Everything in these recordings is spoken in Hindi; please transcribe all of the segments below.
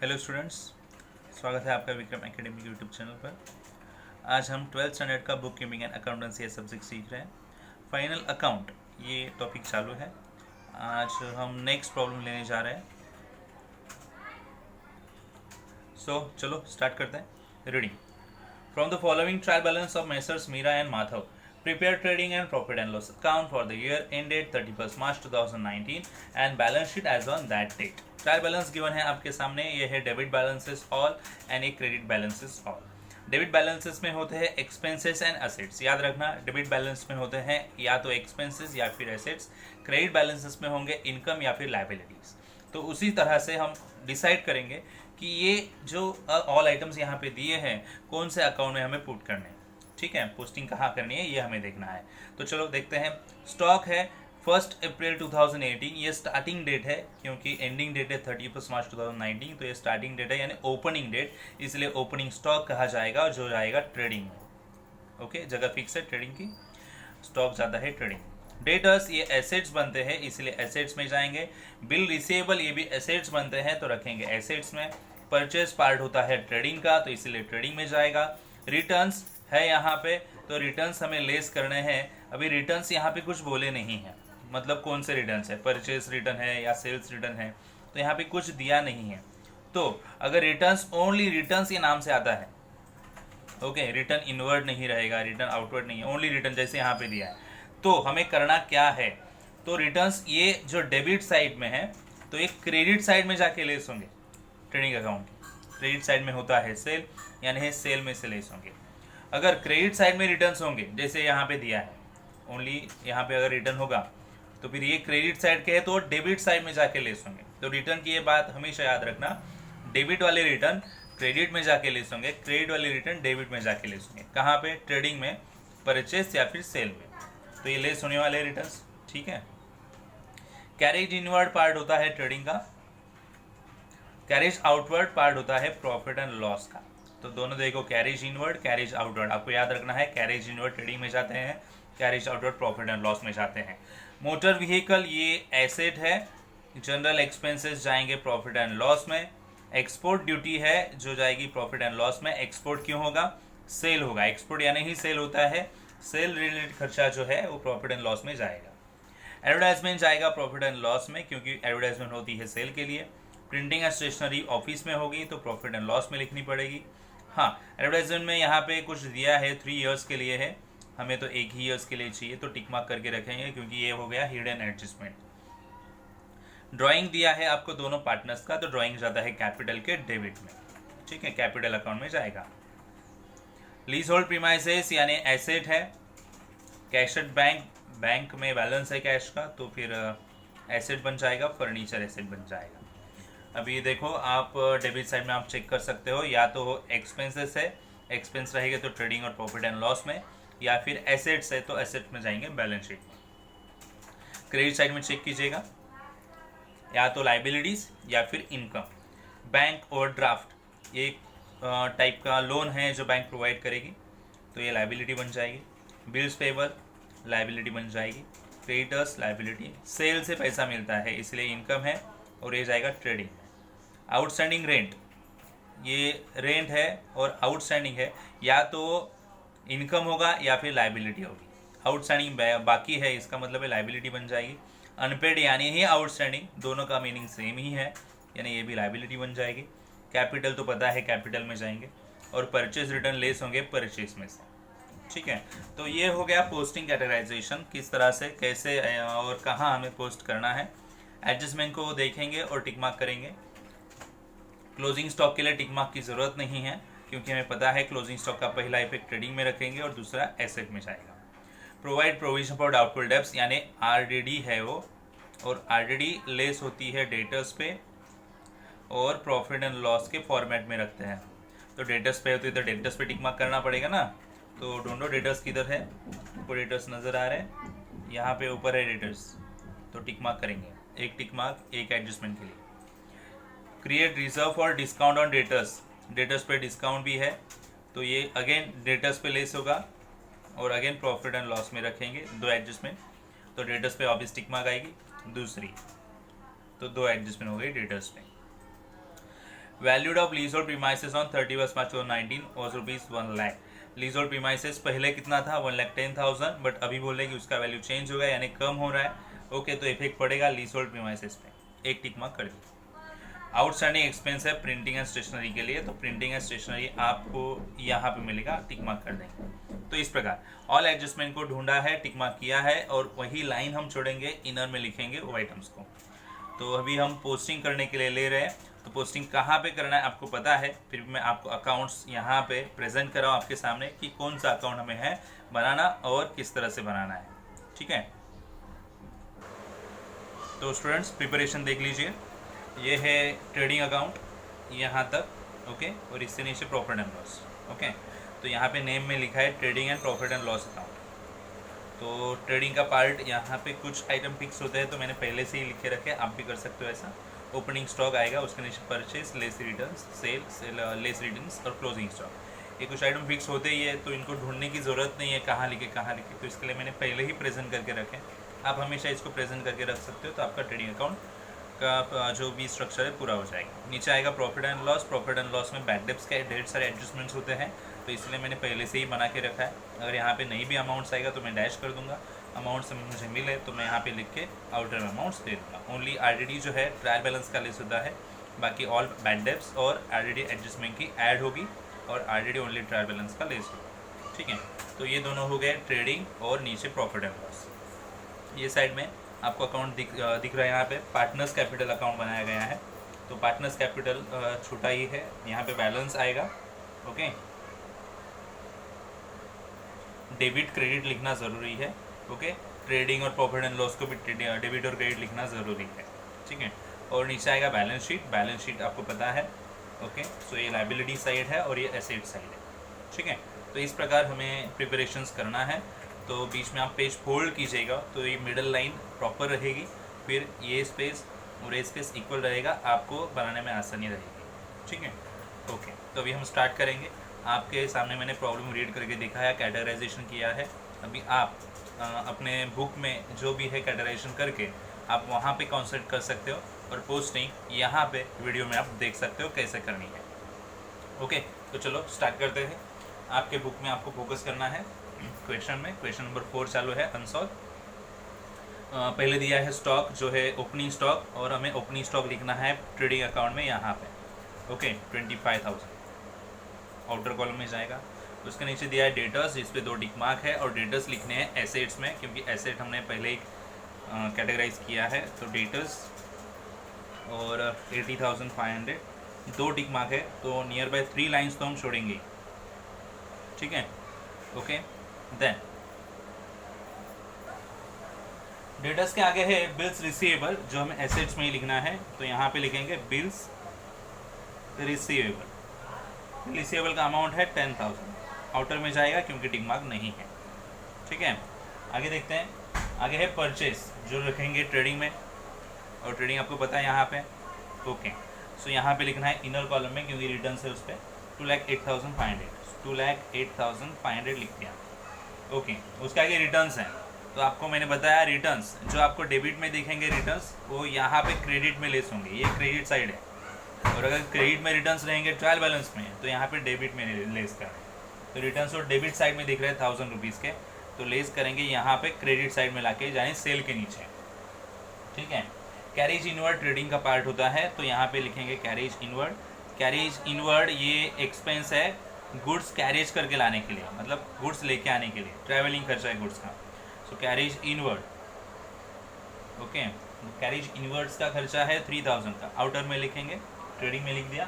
हेलो स्टूडेंट्स, स्वागत है आपका विक्रम एकेडमी यूट्यूब चैनल पर। आज हम 12th स्टैंडर्ड का book keeping and accountancy subject सीख रहे हैं। फाइनल अकाउंट ये टॉपिक चालू है। आज हम नेक्स्ट प्रॉब्लम लेने जा रहे हैं। चलो स्टार्ट करते हैं। Reading from the following trial balance of messrs Meera and Madhav prepare trading and profit and loss account for the year ended 31st March 2019 and balance sheet as on that date। Trial balance given है आपके सामने। ये है डेबिट बैलेंसेस ऑल एंड एक credit balances all. Debit balances में होते हैं एक्सपेंसेस एंड एसेट्स। याद रखना, डेबिट बैलेंस में होते हैं या तो एक्सपेंसेस या फिर एसेट्स। क्रेडिट बैलेंसेस में होंगे इनकम या फिर लायबिलिटीज। तो उसी तरह से हम डिसाइड करेंगे कि ये जो ऑल आइटम्स यहाँ पे दिए हैं कौन से अकाउंट में हमें पुट करने हैं। ठीक है, पोस्टिंग कहाँ करनी है ये हमें देखना है। तो चलो देखते हैं। स्टॉक है 1 अप्रैल 2018, ये स्टार्टिंग डेट है क्योंकि एंडिंग डेट है 31 मार्च 2019। तो ये स्टार्टिंग डेट है यानी ओपनिंग डेट, इसलिए ओपनिंग स्टॉक कहा जाएगा जो जाएगा ट्रेडिंग में। ओके, जगह फिक्स है ट्रेडिंग की, स्टॉक जाता है ट्रेडिंग। डेटर्स ये एसेट्स बनते हैं इसलिए एसेट्स में जाएंगे। बिल रिसीवेबल ये भी एसेट्स बनते हैं तो रखेंगे एसेट्स में। परचेज पार्ट होता है ट्रेडिंग का तो इसलिए ट्रेडिंग में जाएगा। रिटर्न्स है यहाँ पे तो रिटर्न्स हमें लेस करने हैं। अभी रिटर्न्स यहाँ पे कुछ बोले नहीं है, मतलब कौन से रिटर्न्स है, परचेज रिटर्न है या सेल्स रिटर्न है, तो यहाँ पे कुछ दिया नहीं है। तो अगर रिटर्न्स ओनली रिटर्न्स के नाम से आता है, ओके, रिटर्न इनवर्ड नहीं रहेगा, रिटर्न आउटवर्ड नहीं है, ओनली रिटर्न जैसे यहाँ पे दिया है, तो हमें करना क्या है। तो रिटर्न्स ये जो डेबिट साइड में है तो ये क्रेडिट साइड में जाके लेस होंगे। ट्रेडिंग अकाउंट क्रेडिट साइड में होता है सेल, यानी सेल में से लेस होंगे। अगर क्रेडिट साइड में रिटर्न्स होंगे जैसे यहाँ पे दिया है, ओनली यहाँ पे अगर रिटर्न होगा तो फिर ये क्रेडिट साइड के है तो डेबिट साइड में जाके लेस होंगे। तो रिटर्न की ये बात हमेशा याद रखना, डेबिट वाले रिटर्न क्रेडिट में जाके लेस होंगे, क्रेडिट वाले रिटर्न डेबिट में जाके लेस होंगे। कहाँ पे? ट्रेडिंग में, परचेस या फिर सेल में। तो ये लेस होने वाले रिटर्न्स, ठीक है। कैरेज इनवर्ड पार्ट होता है ट्रेडिंग का, कैरेज आउटवर्ड पार्ट होता है प्रॉफिट एंड लॉस का। तो दोनों देखो, कैरेज इनवर्ड, कैरेज आउटवर्ड, आपको याद रखना है। कैरेज इनवर्ड ट्रेडिंग में जाते हैं, carriage outward profit and loss में जाते हैं। मोटर व्हीकल ये एसेट है, जनरल एक्सपेंसेस जाएंगे प्रॉफिट एंड लॉस में। एक्सपोर्ट ड्यूटी है जो जाएगी प्रॉफिट एंड लॉस में। एक्सपोर्ट क्यों होगा? सेल होगा, एक्सपोर्ट यानी ही सेल होता है, सेल रिलेटेड खर्चा जो है वो प्रॉफिट एंड लॉस में जाएगा। एडवर्टाइजमेंट जाएगा प्रॉफिट एंड लॉस में क्योंकि एडवर्टाइजमेंट होती है सेल के लिए। प्रिंटिंग एंड स्टेशनरी ऑफिस में होगी तो प्रॉफिट एंड लॉस में लिखनी पड़ेगी। हाँ, एडवर्टाइजमेंट में यहाँ पे कुछ दिया है 3 इयर्स के लिए है, हमें तो 1 ही ईयर्स के लिए चाहिए तो टिक मार्क करके रखेंगे क्योंकि ये हो गया हिडन एडजस्टमेंट। ड्राइंग दिया है आपको दोनों पार्टनर्स का तो ड्राइंग जाता है कैपिटल के डेबिट में, ठीक है, कैपिटल अकाउंट में जाएगा। लीज होल्ड प्रीमाइसेस यानी एसेट है। कैशड बैंक में बैलेंस है कैश का तो फिर एसेट बन जाएगा, फर्नीचर एसेट बन जाएगा। अभी देखो आप डेबिट साइड में आप चेक कर सकते हो, या तो एक्सपेंसेस है, एक्सपेंस रहेगा तो ट्रेडिंग और प्रॉफिट एंड लॉस में, या फिर एसेट्स है तो एसेट में जाएंगे बैलेंस शीट में। क्रेडिट साइड में चेक कीजिएगा, या तो लाइबिलिटीज या फिर इनकम। बैंक ओवरड्राफ्ट एक टाइप का लोन है जो बैंक प्रोवाइड करेगी तो ये लाइबिलिटी बन जाएगी। बिल्स पेबल लाइबिलिटी बन जाएगी। क्रेडिटर्स लाइबिलिटी, सेल से पैसा मिलता है इसलिए इनकम है और ये जाएगा ट्रेडिंग में। आउटस्टैंडिंग रेंट, ये रेंट है और आउटस्टैंडिंग है, या तो इनकम होगा या फिर लाइबिलिटी होगी। आउटस्टैंडिंग बाकी है इसका मतलब है लाइबिलिटी बन जाएगी। अनपेड यानी ही आउटस्टैंडिंग, दोनों का मीनिंग सेम ही है, यानी ये भी लाइबिलिटी बन जाएगी। कैपिटल तो पता है कैपिटल में जाएंगे, और परचेज रिटर्न लेस होंगे परचेज में से, ठीक है। तो ये हो गया पोस्टिंग कैटेगराइजेशन, किस तरह से कैसे और कहाँ हमें पोस्ट करना है। एडजस्टमेंट को देखेंगे और टिक मार्क करेंगे। क्लोजिंग स्टॉक के लिए टिक मार्क की ज़रूरत नहीं है क्योंकि हमें पता है क्लोजिंग स्टॉक का पहला इफेक्ट ट्रेडिंग में रखेंगे और दूसरा एसेट में जाएगा। Provide provision for doubtful debts यानी आरडीडी है वो, और आरडीडी लेस होती है डेटर्स पे और प्रॉफिट एंड लॉस के फॉर्मेट में रखते हैं। तो डेटर्स पे होती है तो डेटर्स पे टिक मार्क करना पड़ेगा ना। तो ढूंढो डेटर्स किधर है, ऊपर डेटर्स नज़र आ रहे हैं, यहाँ पे ऊपर है डेटर्स, तो टिक मार्क करेंगे, एक टिक मार्क एक एडजस्टमेंट के लिए। Create reserve for discount on debtors, debtors पे डिस्काउंट भी है तो ये अगेन डेटर्स पे लेस होगा और अगेन प्रॉफिट एंड लॉस में रखेंगे, 2 एडजस्टमेंट। तो डेटर्स पे वापस टिक मार्क आएगी, दूसरी तो 2 एडजस्टमेंट हो गई डेटर्स पे। Valued of lease hold premises on 31 March 2019 was rupees 1 lakh. Lease hold premises पहले कितना था 1,10,000, बट अभी बोले कि उसका वैल्यू चेंज हो गया यानी कम हो रहा है। ओके, तो इफेक्ट पड़ेगा लीज होल्ड प्रीमाइसेस पे, एक टिक मार्क कर दी। आउटस्टैंडिंग एक्सपेंस है प्रिंटिंग एंड स्टेशनरी के लिए, तो प्रिंटिंग एंड स्टेशनरी आपको यहाँ पे मिलेगा, टिक मार्क कर देंगे। तो इस प्रकार ऑल एडजस्टमेंट को ढूंढा है, टिक मार्क किया है, और वही लाइन हम छोड़ेंगे, इनर में लिखेंगे वो आइटम्स को। तो अभी हम पोस्टिंग करने के लिए ले रहे हैं, तो पोस्टिंग कहाँ पे करना है आपको पता है, फिर भी मैं आपको अकाउंट्स यहाँ पे प्रेजेंट कर रहा हूँ आपके सामने कि कौन सा अकाउंट हमें है बनाना और किस तरह से बनाना है। ठीक है, तो स्टूडेंट्स प्रिपरेशन देख लीजिए, ये है ट्रेडिंग अकाउंट यहाँ तक, ओके, और इससे नीचे प्रॉफिट एंड लॉस। ओके, तो यहाँ पे नेम में लिखा है trading and profit and loss account. तो ट्रेडिंग का पार्ट यहाँ पे कुछ आइटम फिक्स होते हैं, तो मैंने पहले से ही लिखे रखे, आप भी कर सकते हो ऐसा। ओपनिंग स्टॉक आएगा, उसके नीचे purchase, less returns, sale, less returns और क्लोजिंग स्टॉक। ये कुछ आइटम फिक्स होते ही है, तो इनको ढूंढने की ज़रूरत नहीं है कहाँ लिखे, तो इसके लिए मैंने पहले ही प्रेजेंट करके रखे। आप हमेशा इसको प्रेजेंट करके रख सकते हो, तो आपका ट्रेडिंग अकाउंट का जो भी स्ट्रक्चर है पूरा हो जाएगा। नीचे आएगा profit and loss. Profit and loss में बैड डेब्ट्स के ढेर सारे एडजस्टमेंट्स होते हैं, तो इसलिए मैंने पहले से ही बना के रखा है। अगर यहाँ पे नहीं भी अमाउंट्स आएगा तो मैं डैश कर दूंगा, अमाउंट्स मुझे मिले तो मैं यहाँ पे लिख के आउटर में अमाउंट्स दे दूँगा। ओनली आरडीडी जो है ट्रायल बैलेंस का लिस्ट होता है, बाकी ऑल बैड डेब्ट्स और आरडीडी एडजस्टमेंट की ऐड होगी, और आरडीडी ओनली ट्रायल बैलेंस का लिस्ट होगा। ठीक है, तो ये दोनों हो गए ट्रेडिंग और नीचे प्रॉफिट एंड लॉस। ये साइड में आपको अकाउंट दिख रहा है, यहाँ पे पार्टनर्स कैपिटल अकाउंट बनाया गया है। तो पार्टनर्स कैपिटल छोटा ही है, यहाँ पे बैलेंस आएगा। ओके, डेबिट क्रेडिट लिखना ज़रूरी है। ओके, ट्रेडिंग और प्रॉफिट एंड लॉस को भी डेबिट और क्रेडिट लिखना ज़रूरी है। ठीक है, और नीचे आएगा बैलेंस शीट। बैलेंस शीट आपको पता है। ओके, सो ये लायबिलिटी साइड है और ये एसेट साइड है। ठीक है, तो इस प्रकार हमें प्रिपरेशंस करना है। तो बीच में आप पेज फोल्ड कीजिएगा तो ये मिडल लाइन प्रॉपर रहेगी, फिर ये स्पेस और ये स्पेस इक्वल रहेगा, आपको बनाने में आसानी रहेगी। ठीक है, ओके, तो अभी हम स्टार्ट करेंगे। आपके सामने मैंने प्रॉब्लम रीड करके दिखाया, कैटेगराइजेशन किया है। अभी आप अपने बुक में जो भी है कैटेगराइजेशन करके आप वहाँ पे कॉन्सेंट्रेट कर सकते हो, और पोस्टिंग यहाँ पे वीडियो में आप देख सकते हो कैसे करनी है। ओके, तो चलो स्टार्ट करते हैं। आपके बुक में आपको फोकस करना है क्वेश्चन में। क्वेश्चन नंबर 4 चालू है अनसॉल्व। पहले दिया है स्टॉक जो है ओपनिंग स्टॉक, और हमें ओपनिंग स्टॉक लिखना है ट्रेडिंग अकाउंट में यहाँ पे। ओके, 25,000 आउटर कॉलम में जाएगा। उसके नीचे दिया है डेटर्स, जिस पे 2 टिक मार्क है, और डेटर्स लिखने हैं एसेट्स में, क्योंकि एसेट हमने पहले ही कैटेगराइज किया है। तो डेटर्स और 80,500 2 टिक मार्क है, तो नियर बाय 3 लाइन्स तो हम छोड़ेंगे। ठीक है, ओके, देन डेटर्स के आगे है बिल्स रिसीवेबल, जो हमें एसेट्स में ही लिखना है। तो यहाँ पे लिखेंगे बिल्स रिसीवेबल। रिसीवेबल का अमाउंट है 10,000, आउटर में जाएगा क्योंकि टिक मार्क नहीं है। ठीक है, आगे देखते हैं। आगे है परचेस, जो रखेंगे ट्रेडिंग में, और ट्रेडिंग आपको पता है यहाँ पे। ओके, सो यहाँ पे लिखना है इनर कॉलम में, क्योंकि रिटर्न है उस पर 2,08,500 2,08,500 लिख दिया। ओके, उसके आगे रिटर्न्स हैं, तो आपको मैंने बताया रिटर्न्स जो आपको डेबिट में दिखेंगे रिटर्न्स, वो यहाँ पे क्रेडिट में लेस होंगे, ये क्रेडिट साइड है। और अगर क्रेडिट में रिटर्न्स रहेंगे ट्रायल बैलेंस में, तो यहाँ पे डेबिट में लेस करेंगे। तो रिटर्न्स और डेबिट साइड में दिख रहे हैं 1,000 रुपीज़ के, तो लेस करेंगे यहाँ पे क्रेडिट साइड में लाके, यानी सेल के नीचे। ठीक है, कैरेज इनवर्ड ट्रेडिंग का पार्ट होता है, तो यहाँ पे लिखेंगे कैरेज इनवर्ड। कैरेज इनवर्ड ये एक्सपेंस है गुड्स कैरेज करके लाने के लिए, मतलब गुड्स लेके आने के लिए, ट्रैवलिंग खर्चा है गुड्स का। So carriage inward, okay, carriage inwards का खर्चा है 3,000 का, आउटर में लिखेंगे, ट्रेडिंग में लिख दिया।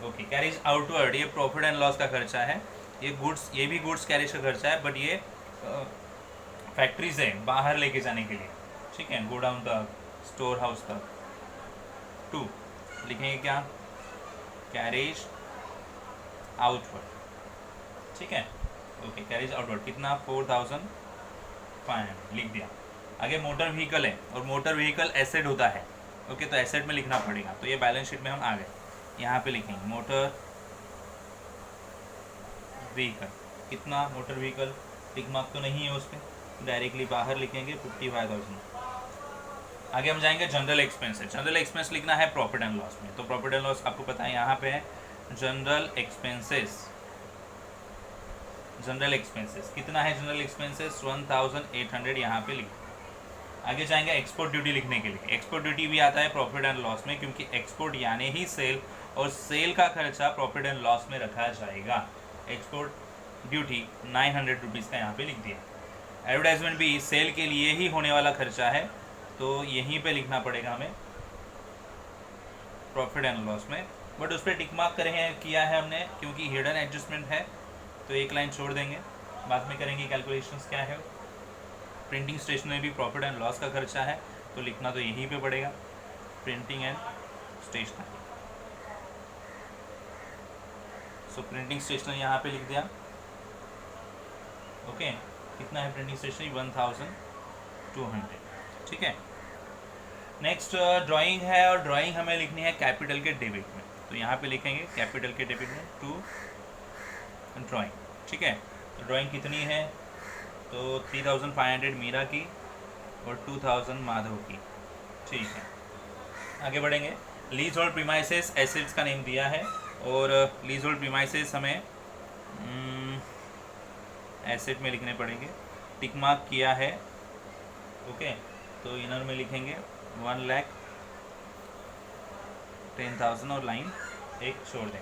ओके, कैरेज आउटवर्ड ये प्रॉफिट एंड लॉस का खर्चा है, ये गुड्स, ये भी गुड्स कैरेज का खर्चा है, बट ये फैक्ट्री से बाहर लेके जाने के लिए। ठीक है, गोडाउन तक, स्टोर हाउस तक। 2 लिखेंगे क्या, कैरेज आउटवर्ड। ठीक है, ओके, कैरेज आउटवर्ड कितना 4,500 लिख दिया। आगे मोटर व्हीकल है, और मोटर व्हीकल एसेट होता है। ओके, तो एसेट में लिखना पड़ेगा, तो ये बैलेंस शीट में हम आ गए। यहाँ पे लिखेंगे मोटर व्हीकल, कितना मोटर व्हीकल, टिक मार्क तो नहीं है उस पर, डायरेक्टली बाहर लिखेंगे 55,000। आगे हम जाएंगे जनरल एक्सपेंसेस। जनरल एक्सपेंस लिखना है प्रॉफिट एंड लॉस में, तो प्रॉफिट एंड लॉस आपको पता है यहाँ पे है जनरल एक्सपेंसेस। जनरल एक्सपेंसेस कितना है? जनरल एक्सपेंसेस 1800 यहाँ पे लिख। आगे जाएंगे एक्सपोर्ट ड्यूटी लिखने के लिए। एक्सपोर्ट ड्यूटी भी आता है प्रॉफिट एंड लॉस में, क्योंकि एक्सपोर्ट यानी ही सेल, और सेल का खर्चा प्रॉफिट एंड लॉस में रखा जाएगा। एक्सपोर्ट ड्यूटी 900 रुपीज़ का यहाँ पे लिख दिया। एडवर्टाइजमेंट भी सेल के लिए ही होने वाला खर्चा है, तो यहीं पे लिखना पड़ेगा हमें प्रॉफिट एंड लॉस में, बट उस पर टिक मार्क किया है हमने, क्योंकि हिडन एडजस्टमेंट है, तो एक लाइन छोड़ देंगे, बाद में करेंगे कैलकुलेशंस क्या है। प्रिंटिंग स्टेशनरी भी प्रॉफिट एंड लॉस का खर्चा है, तो लिखना तो यहीं पे पड़ेगा printing and stationery. So printing stationery यहाँ पे लिख दिया। ओके, कितना है प्रिंटिंग स्टेशनरी? 1200, ठीक है। नेक्स्ट ड्राइंग है, और ड्राइंग हमें लिखनी है कैपिटल के डेबिट में, तो यहाँ पे लिखेंगे कैपिटल के डेबिट में टू ड्राइंग, ठीक है। तो ड्राइंग कितनी है? तो 3500 मीरा की और 2000 माधव की, ठीक है। आगे बढ़ेंगे। लीज होल्ड प्रीमाइसेस एसेट्स का नेम दिया है, और लीज होल्ड प्रीमाइसेस हमें एसेट में लिखने पड़ेंगे, टिक मार्क किया है। ओके, तो इनर में लिखेंगे 1,10,000 और लाइन एक छोड़ देंगे।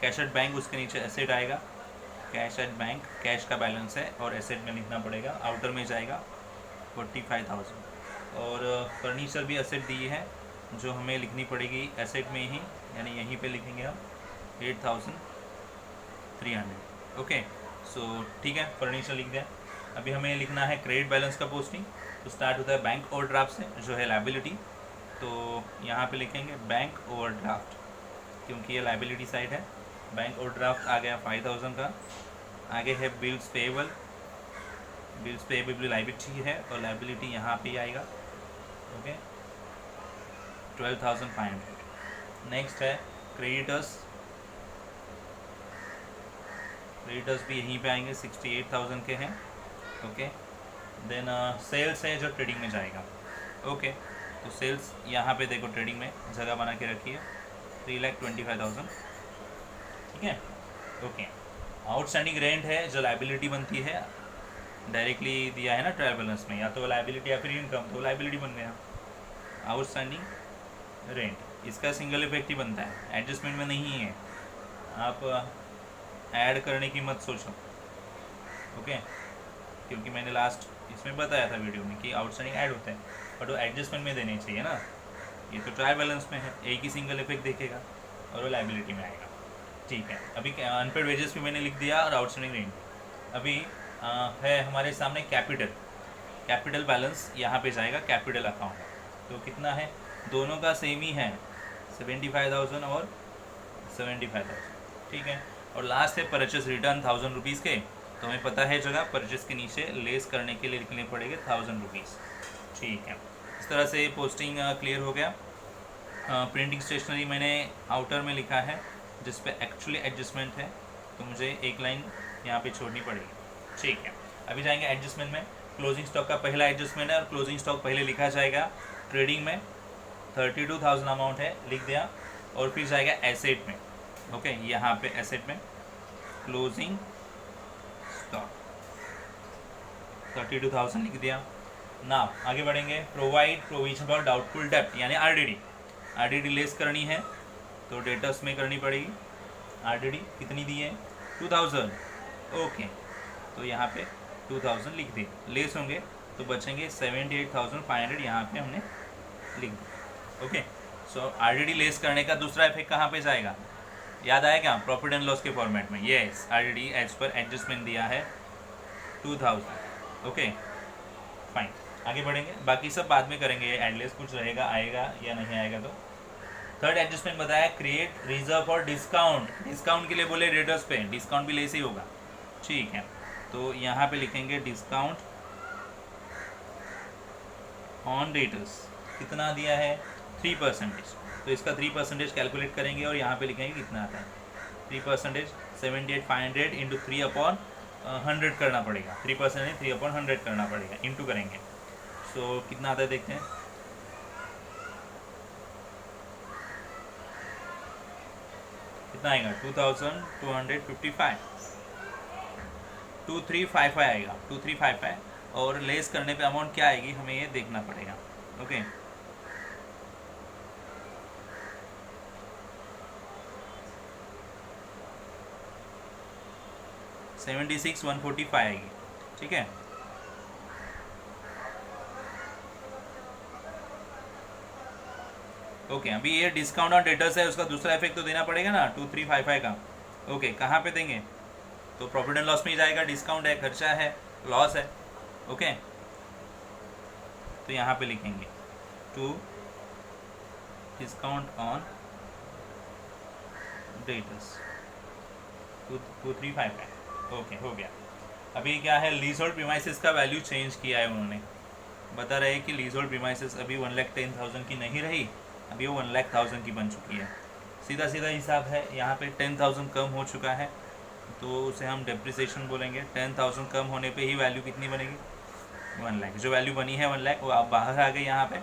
कैश एट बैंक, उसके नीचे एसेट आएगा, कैश एट बैंक, कैश का बैलेंस है, और एसेट में लिखना पड़ेगा, आउटर में जाएगा 45,000। और फर्नीचर भी एसेट दी है, जो हमें लिखनी पड़ेगी एसेट में ही, यानी यहीं पे लिखेंगे हम 8,300। ओके, सो ठीक है, फर्नीचर लिख दिया। अभी हमें लिखना है क्रेडिट बैलेंस का पोस्टिंग, तो स्टार्ट होता है बैंक ओवरड्राफ्ट से, जो है लाइबिलिटी, तो यहाँ पे लिखेंगे बैंक ओवरड्राफ्ट, क्योंकि ये लाइबिलिटी साइड है। बैंक ओवरड्राफ्ट आ गया 5,000 का। आगे है बिल्स पेएबल, बिल्स पेएबल भी लाइबिलिटी है, और लाइबिलिटी यहाँ पे आएगा। ओके, 12,500। नेक्स्ट है क्रेडिटर्स, क्रेडिटर्स भी यहीं पे आएंगे, 68,000 के हैं। ओके, देन सेल्स है जो ट्रेडिंग में जाएगा। ओके, तो सेल्स यहाँ पे देखो ट्रेडिंग में जगह बना के रखी है, 3,25,000, ठीक है। ओके, आउटस्टैंडिंग रेंट है जो लाइबिलिटी बनती है, डायरेक्टली दिया है ना ट्रायल बैलेंस में, या तो लाइबिलिटी या फिर इनकम, तो लाइबिलिटी बन गया। आउटस्टैंडिंग रेंट, इसका सिंगल इफेक्ट ही बनता है, एडजस्टमेंट में नहीं है, आप ऐड करने की मत सोचो। ओके, क्योंकि मैंने लास्ट इसमें बताया था वीडियो में कि आउटस्टैंडिंग ऐड होते हैं, बट वो एडजस्टमेंट में देने चाहिए ना। ये तो ट्रायल बैलेंस में है, एक ही सिंगल इफेक्ट देखेगा और वो लाइबिलिटी में आएगा, ठीक है। अभी अनपेड वेजेस भी मैंने लिख दिया, और आउटस्टैंडिंग रेंट। अभी है हमारे सामने कैपिटल, कैपिटल बैलेंस यहाँ पे जाएगा कैपिटल अकाउंट, तो कितना है? दोनों का सेम ही है, 75,000 और 75,000, ठीक है। और लास्ट है परचेस रिटर्न 1,000 रुपीज़ के, तो हमें पता है जगह परचेस के नीचे लेस करने के लिए लिखने पड़ेंगे 1,000 रुपीज़, ठीक है। इस तरह से पोस्टिंग क्लियर हो गया। प्रिंटिंग स्टेशनरी मैंने आउटर में लिखा है, जिस पे एक्चुअली एडजस्टमेंट है, तो मुझे एक लाइन यहाँ पे छोड़नी पड़ेगी, ठीक है। अभी जाएंगे एडजस्टमेंट में। क्लोजिंग स्टॉक का पहला एडजस्टमेंट है, और क्लोजिंग स्टॉक पहले लिखा जाएगा ट्रेडिंग में, 32,000 अमाउंट है, लिख दिया। और फिर जाएगा एसेट में। ओके, यहाँ पे एसेट में क्लोजिंग स्टॉक 32,000 लिख दिया। ना आगे बढ़ेंगे। प्रोवाइड प्रोविजन फॉर डाउटफुल डेप्ट, यानी आरडीडी, आरडीडी लेस करनी है, तो डेटर्स में करनी पड़ेगी। आरडीडी कितनी दी है? 2,000। ओके, तो यहाँ पे 2,000 लिख दी, लेस होंगे तो बचेंगे 78,500, यहाँ पे हमने लिख दिया। ओके, सो आरडीडी लेस करने का दूसरा इफेक्ट कहाँ पे जाएगा? याद आया क्या? प्रॉफिट एंड लॉस के फॉर्मेट में। यस, आरडीडी एज पर एडजस्टमेंट दिया है 2,000। Okay, fine. आगे बढ़ेंगे, बाकी सब बाद में करेंगे। एडलेस कुछ रहेगा, आएगा या नहीं आएगा तो। थर्ड एडजस्टमेंट बताया, create reserve for discount. Discount के लिए बोले रेटर्स पे, डिस्काउंट भी लेस ही होगा, ठीक है। तो यहाँ पे लिखेंगे डिस्काउंट ऑन रेटर्स, कितना दिया है? 3%। तो इसका 3% कैलकुलेट करेंगे, और यहाँ पे लिखेंगे कितना आता है। 3% 78,500 इंटू 3/100 करना पड़ेगा। 3% 3/100 करना पड़ेगा, इंटू करेंगे। सो कितना आता है देखते हैं। कितना आएगा 2255, 2355 आएगा 2355, और लेस करने पे अमाउंट क्या आएगी हमें ये देखना पड़ेगा। ओके, $76,145 आएगी। ठीक है, ओके अभी ये डिस्काउंट ऑन डेटर्स है, उसका दूसरा इफेक्ट तो देना पड़ेगा ना 2355 का। ओके, कहाँ पे देंगे, तो प्रॉफिट एंड लॉस में ही जाएगा, डिस्काउंट है, खर्चा है, लॉस है। ओके, तो यहाँ पे लिखेंगे to discount on debtors 2355। Okay, हो गया। अभी क्या है, लीज होल्ड प्रीमाइसेस का वैल्यू चेंज किया है उन्होंने, बता रहे हैं कि लीज होल्ड प्रीमाइसेस अभी 1,10,000 की नहीं रही, अभी वो 1,00,000 की बन चुकी है। सीधा सीधा हिसाब है, यहाँ पे 10,000 कम हो चुका है तो उसे हम डेप्रिसिएशन बोलेंगे। 10,000 कम होने पे ही वैल्यू कितनी बनेगी, 1,00,000। जो वैल्यू बनी है 1,00,000 वो आप बाहर आ गए यहाँ पे,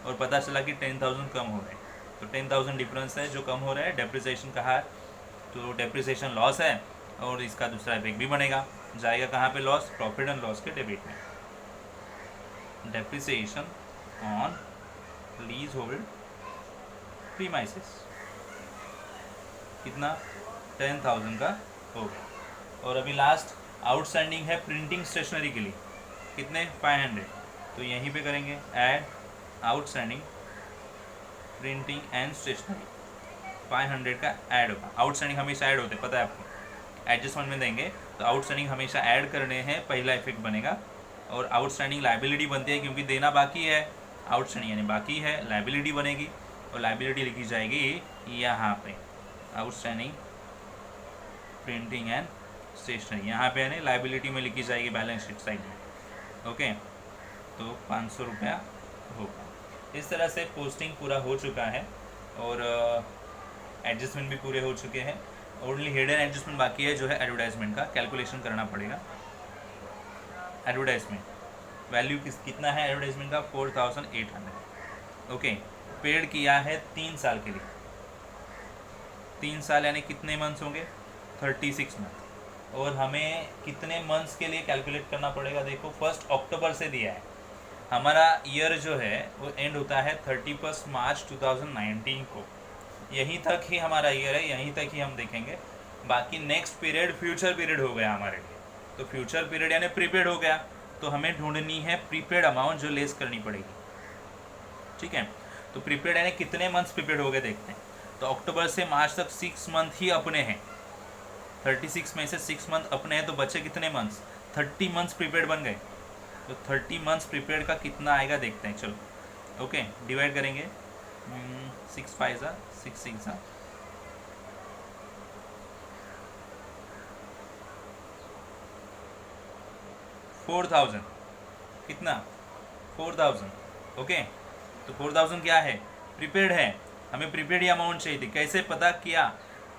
और पता चला कि 10,000 कम हो गए, तो 10,000 डिफरेंस है जो कम हो रहा है, डेप्रिसिएशन कहा है, तो डेप्रिसिएशन लॉस है, और इसका दूसरा इफेक्ट भी बनेगा, जाएगा कहाँ पे, लॉस, प्रॉफिट एंड लॉस के डेबिट में। Depreciation on leasehold premises कितना, 10,000 का हो गया। और अभी लास्ट आउटस्टैंडिंग है प्रिंटिंग स्टेशनरी के लिए, कितने, 500, तो यहीं पे करेंगे add outstanding printing and stationery, 500 का ऐड होगा। आउटस्टैंडिंग हमेशा ऐड होते हैं, पता है आपको, एडजस्टमेंट में देंगे तो आउटस्टैंडिंग हमेशा ऐड करने हैं, पहला इफेक्ट बनेगा। और आउटस्टैंडिंग लाइबिलिटी बनती है क्योंकि देना बाकी है, आउटस्टैंडिंग यानी बाकी है, लाइबिलिटी बनेगी, और लाइबिलिटी लिखी जाएगी यहाँ पे, आउटस्टैंडिंग प्रिंटिंग एंड स्टेशनरी, यहाँ पे यानी लाइबिलिटी में लिखी जाएगी बैलेंस शीट साइड में। ओके, तो 500 रुपया होगा। इस तरह से पोस्टिंग पूरा हो चुका है और एडजस्टमेंट भी पूरे हो चुके हैं। ओनली हिडन एडजस्टमेंट बाकी है जो है एडवर्टाइजमेंट का, कैलकुलेशन करना पड़ेगा। एडवर्टाइजमेंट वैल्यू कितना है एडवर्टाइजमेंट का, 4,800। ओके, पेड किया है 3 साल के लिए, 3 साल यानी कितने मंथ्स होंगे, 36 मंथ। और हमें कितने मंथ्स के लिए कैलकुलेट करना पड़ेगा, देखो 1 अक्टूबर से दिया है, हमारा ईयर जो है वो एंड होता है 31 मार्च 2019 को, यहीं तक ही हमारा ईयर है, यहीं तक ही हम देखेंगे। बाकी नेक्स्ट पीरियड फ्यूचर पीरियड हो गया हमारे लिए, तो फ्यूचर पीरियड यानी प्रीपेड हो गया, तो हमें ढूंढनी है प्रीपेड अमाउंट जो लेस करनी पड़ेगी। ठीक है, तो प्रीपेड यानी कितने मंथ्स प्रीपेड हो गए देखते हैं। तो अक्टूबर से मार्च तक 6 मंथ ही अपने हैं, 36 में से 6 मंथ अपने हैं, तो बचे कितने मंथ्स, 30 मंथ्स प्रीपेड बन गए। तो 30 मंथ्स प्रीपेड का कितना आएगा देखते हैं, चलो। ओके, डिवाइड करेंगे, 6 5 6 6 4,000, कितना, 4,000। ओके, तो 4,000 क्या है, प्रीपेड है, हमें प्रीपेड ही अमाउंट चाहिए थी। कैसे पता किया,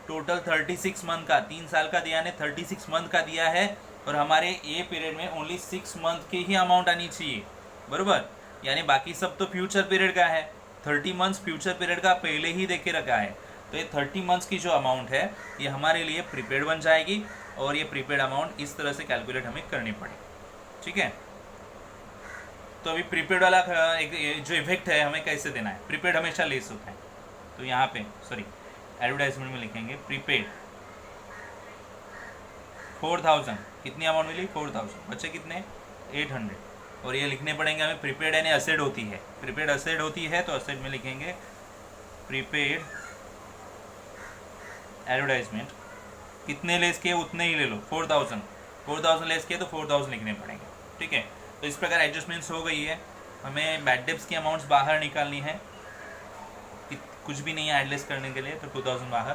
टोटल 36 मंथ का, 3 साल का दिया ने 36 मंथ का दिया है, और हमारे ये पीरियड में ओनली 6 मंथ की ही अमाउंट आनी चाहिए, बरोबर, यानी बाकी सब तो फ्यूचर पीरियड का है। 30 मंथ्स फ्यूचर पीरियड का पहले ही देके रखा है, तो ये 30 मंथ्स की जो अमाउंट है ये हमारे लिए प्रीपेड बन जाएगी, और ये प्रीपेड अमाउंट इस तरह से कैलकुलेट हमें करनी पड़ेगी। ठीक है, तो अभी प्रीपेड वाला जो इफेक्ट है हमें कैसे देना है, प्रीपेड हमेशा लेस होता है, तो यहाँ पे सॉरी एडवर्टाइजमेंट में लिखेंगे प्रीपेड 4,000, कितनी अमाउंट मिली, 4,000, बच्चे कितने, 800, और ये लिखने पड़ेंगे हमें प्रीपेड यानी असेड होती है, प्रीपेड असेड होती है, तो असेड में लिखेंगे प्रीपेड एडवर्टाइजमेंट, कितने लेस किए उतने ही ले लो, 4,000 लेस किए तो 4,000 लिखने पड़ेंगे। ठीक है, तो इस प्रकार एडजस्टमेंट्स हो गई है। हमें बैड डेब्ट्स की अमाउंट्स बाहर निकालनी है, कुछ भी नहीं है एडलेस करने के लिए, तो 2,000 बाहर,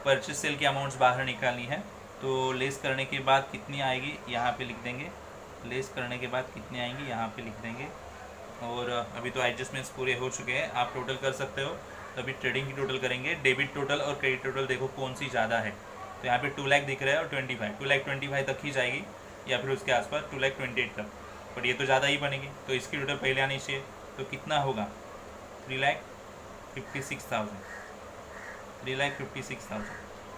परचेज सेल की अमाउंट्स बाहर निकालनी है, तो लेस करने के बाद कितनी आएगी यहाँ पे लिख देंगे, लेस करने के बाद कितनी आएंगी यहाँ पे लिख देंगे। और अभी तो एडजस्टमेंट्स पूरे हो चुके हैं, आप टोटल कर सकते हो। तो अभी ट्रेडिंग की टोटल करेंगे, डेबिट टोटल और क्रेडिट टोटल देखो कौन सी ज़्यादा है, तो यहाँ पे 2 लाख दिख रहा है और 2,25,000 तक ही जाएगी, या फिर उसके आसपास 2,28,000 तक, पर ये तो ज़्यादा ही बनेगी, तो इसकी टोटल पहले आनी चाहिए, तो कितना होगा, 3,56,000,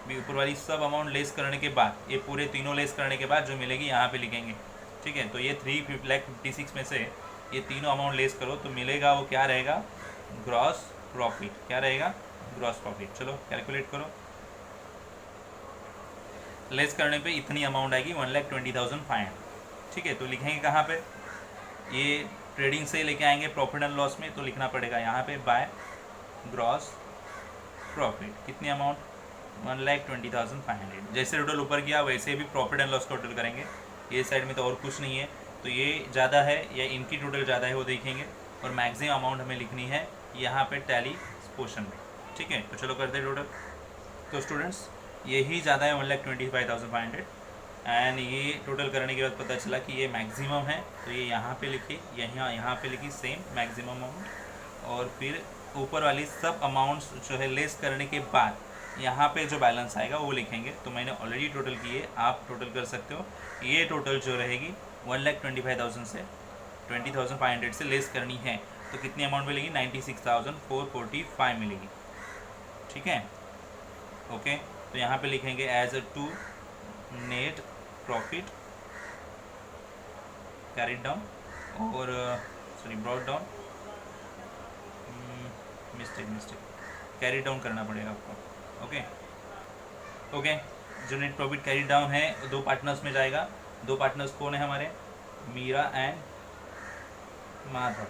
भी ऊपर वाली सब अमाउंट लेस करने के बाद, ये पूरे तीनों लेस करने के बाद जो मिलेगी यहाँ पे लिखेंगे। ठीक है, तो ये 3,56,000 में से ये तीनों अमाउंट लेस करो तो मिलेगा वो क्या रहेगा, ग्रॉस प्रॉफिट। क्या रहेगा, ग्रॉस प्रॉफिट। चलो कैलकुलेट करो, लेस करने पे इतनी अमाउंट आएगी 1,20,500। ठीक है, तो लिखेंगे कहाँ पे, ये ट्रेडिंग से लेके आएंगे प्रॉफिट एंड लॉस में, तो लिखना पड़ेगा यहाँ पे बाय ग्रॉस प्रॉफिट। कितनी अमाउंट, 1,20,500। जैसे टोटल ऊपर किया वैसे भी प्रॉफिट एंड लॉस टोटल करेंगे। ये साइड में तो और कुछ नहीं है, तो ये ज़्यादा है या इनकी टोटल ज़्यादा है वो देखेंगे, और मैक्सिमम अमाउंट हमें लिखनी है यहाँ पे टैली पोर्शन में। ठीक है, तो चलो करते हैं टोटल। तो स्टूडेंट्स यही ज़्यादा है 1,25,500, एंड ये टोटल करने के बाद पता चला कि ये मैक्सिमम है, तो ये यहाँ पे लिखी, यहाँ पे लिखी सेम मैक्सिमम अमाउंट, और फिर ऊपर वाली सब अमाउंट्स जो है लेस करने के बाद यहाँ पे जो बैलेंस आएगा वो लिखेंगे। तो मैंने ऑलरेडी टोटल की है, आप टोटल कर सकते हो। ये टोटल जो रहेगी 1,25,000 से 20,500 से लेस करनी है, तो कितनी अमाउंट मिलेगी, 96,445 मिलेगी। ठीक है, ओके, तो यहाँ पे लिखेंगे as a to net profit carried down, और sorry brought down, mistake carry down करना पड़ेगा आपको। ओके, जो नेट प्रॉफिट कैरी डाउन है दो पार्टनर्स में जाएगा। दो पार्टनर्स कौन है हमारे, मीरा एंड माधव।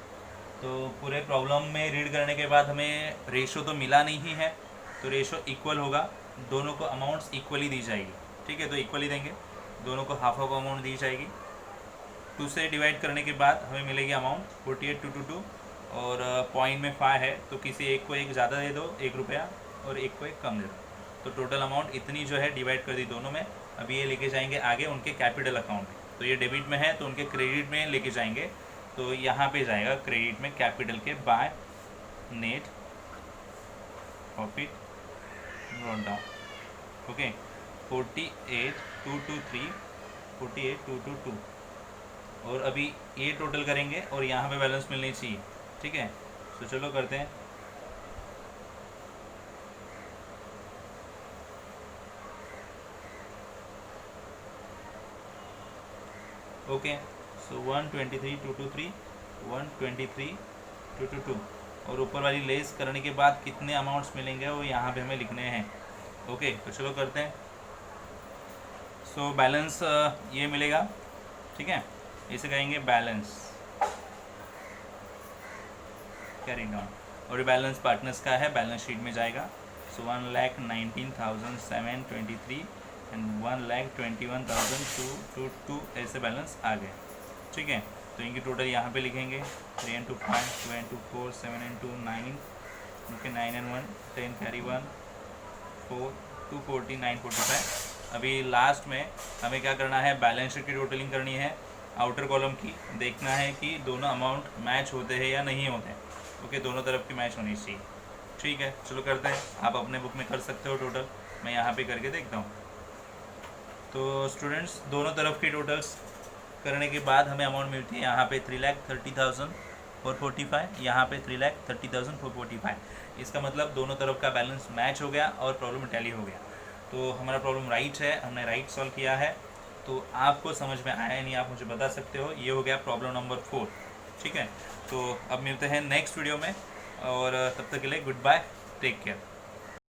तो पूरे प्रॉब्लम में रीड करने के बाद हमें रेशो तो मिला नहीं है, तो रेशो इक्वल होगा, दोनों को अमाउंट्स इक्वली दी जाएगी। ठीक है, तो इक्वली देंगे, दोनों को हाफ हाफ अमाउंट दी जाएगी। 2 से डिवाइड करने के बाद हमें मिलेगी अमाउंट 48,222, और पॉइंट में 5 है, तो किसी एक को एक ज़्यादा दे दो, 1 रुपया, और एक को एक कम दे दो, तो टोटल अमाउंट इतनी जो है डिवाइड कर दी दोनों में। अभी ये लेके जाएंगे आगे उनके कैपिटल अकाउंट में, तो ये डेबिट में है तो उनके क्रेडिट में लेके जाएंगे, तो यहाँ पे जाएगा क्रेडिट में कैपिटल के by net profit note down. Okay, 48,223, 48,222, और अभी ये टोटल करेंगे और यहाँ पे बैलेंस मिलनी चाहिए। ठीक है, तो चलो करते हैं। ओके, सो 123,223, 123,222, और ऊपर वाली लेस करने के बाद कितने अमाउंट्स मिलेंगे वो यहाँ पे हमें लिखने हैं। ओके, तो चलो करते हैं। सो बैलेंस ये मिलेगा। ठीक है, इसे कहेंगे बैलेंस कैरी डाउन, और ये बैलेंस पार्टनर्स का है, बैलेंस शीट में जाएगा। सो 1,19,723 एंड 1,21,222 ऐसे बैलेंस आ गए। ठीक है, तो इनकी टोटल यहाँ पे लिखेंगे 3 into 5, 2 into 4, 7 into 9, okay, 9 and 1, 10 carry 1, 4, 240, 945। अभी लास्ट में हमें क्या करना है, बैलेंस शीट की टोटलिंग करनी है, आउटर कॉलम की, देखना है कि दोनों अमाउंट मैच होते हैं या नहीं होते हैं। ओके, दोनों तरफ की मैच होनी चाहिए। ठीक है, चलो करते हैं। आप अपने बुक में कर सकते हो टोटल, मैं यहाँ पे करके देखता हूँ। तो स्टूडेंट्स दोनों तरफ की टोटल्स करने के बाद हमें अमाउंट मिलती है यहाँ पे 3,30,445, यहाँ पे 3,30,445। इसका मतलब दोनों तरफ का बैलेंस मैच हो गया और प्रॉब्लम टैली हो गया। तो हमारा प्रॉब्लम राइट है, हमने राइट सॉल्व किया है। तो आपको समझ में आया नहीं, आप मुझे बता सकते हो। ये हो गया प्रॉब्लम नंबर 4। ठीक है, तो अब मिलते हैं नेक्स्ट वीडियो में, और तब तक के लिए गुड बाय, टेक केयर।